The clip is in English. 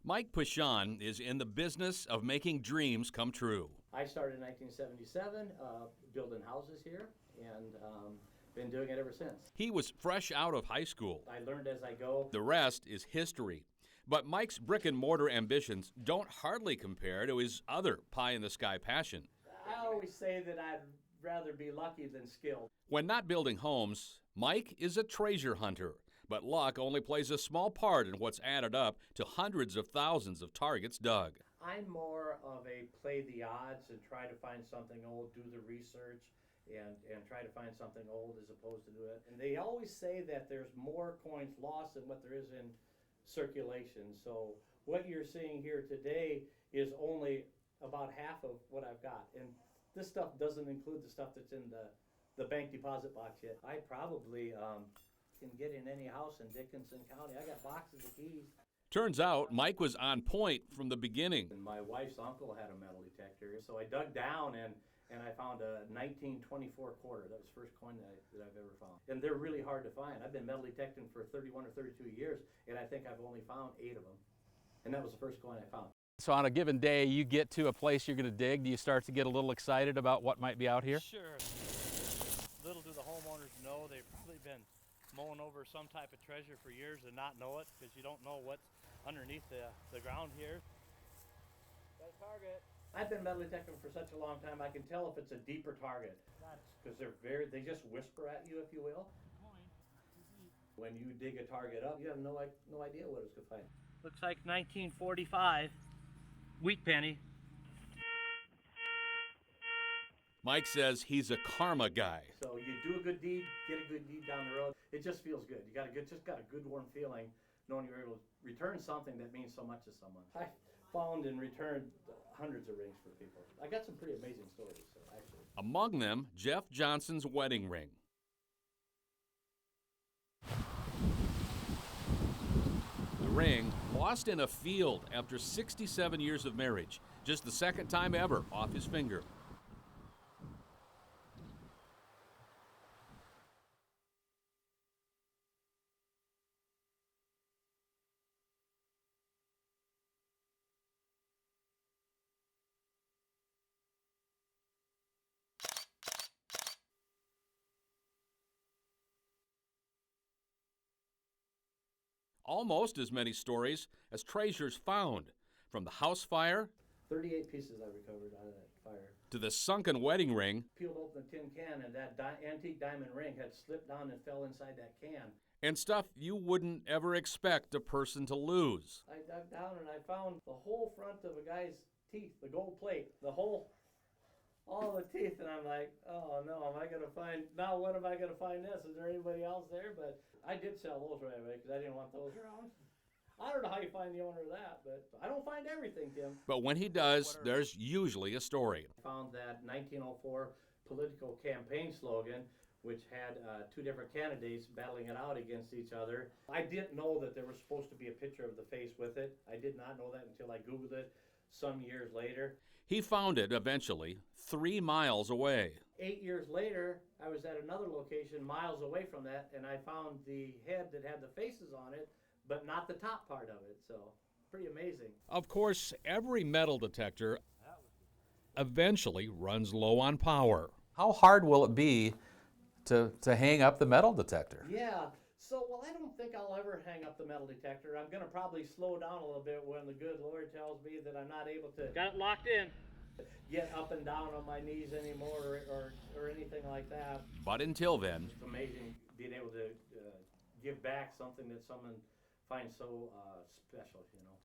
Mike Pashon is in the business of making dreams come true. I started in 1977 building houses here, and been doing it ever since. He was fresh out of high school. I learned as I go. The rest is history. But Mike's brick and mortar ambitions don't hardly compare to his other pie-in-the-sky passion. I always say that I'd rather be lucky than skilled. When not building homes, Mike is a treasure hunter. But luck only plays a small part in what's added up to hundreds of thousands of targets dug. I'm more of a play the odds and try to find something old, do the research, and try to find something old as opposed to do it. And they always say that there's more coins lost than what there is in circulation. So what you're seeing here today is only about half of what I've got. And this stuff doesn't include the stuff that's in the bank deposit box yet. I probably can get in any house in Dickinson County. I got boxes of keys. Turns out Mike was on point from the beginning. And my wife's uncle had a metal detector, so I dug down and I found a 1924 quarter. That was the first coin that I've ever found. And they're really hard to find. I've been metal detecting for 31 or 32 years, and I think I've only found 8 of them. And that was the first coin I found. So on a given day, you get to a place you're going to dig, do you start to get a little excited about what might be out here? Sure. Little do the homeowners know, they've probably been mowing over some type of treasure for years and not know it, because you don't know what's underneath the ground here. Got a target. I've been metal detecting for such a long time, I can tell if it's a deeper target. Because they just whisper at you, if you will. When you dig a target up, you have no idea what it's going to find. Looks like 1945 wheat penny. Mike says he's a karma guy. So you do a good deed, get a good deed down the road. It just feels good. You just got a good warm feeling knowing you're able to return something that means so much to someone. I found and returned hundreds of rings for people. I got some pretty amazing stories, so actually. Among them, Jeff Johnson's wedding ring. The ring, lost in a field after 67 years of marriage, just the second time ever off his finger. Almost as many stories as treasures found, from the house fire 38 pieces I recovered out of that fire. to the sunken wedding ring Peeled open a tin can, and that antique diamond ring had slipped down and fell inside that can. and stuff you wouldn't ever expect a person to lose. I dug down and I found the whole front of a guy's teeth, the gold plate, all the teeth, and I'm like, oh no, what am I gonna find this? Is there anybody else there? But I did sell those right away because I didn't want those around. I don't know how you find the owner of that, but I don't find everything, Tim. But when he does, there's usually a story. I found that 1904 political campaign slogan, which had 2 different candidates battling it out against each other. I didn't know that there was supposed to be a picture of the face with it. I did not know that until I Googled it some years later. He found it eventually 3 miles away. 8 years later, I was at another location miles away from that, and I found the head that had the faces on it, but not the top part of it, so pretty amazing. Of course, every metal detector eventually runs low on power. How hard will it be to hang up the metal detector? Yeah, well, I don't think I'll ever hang up the metal detector. I'm going to probably slow down a little bit when the good Lord tells me that I'm not able to Got it locked in. get up and down on my knees anymore or anything like that. But until then, It's amazing being able to give back something that someone finds so special, you know.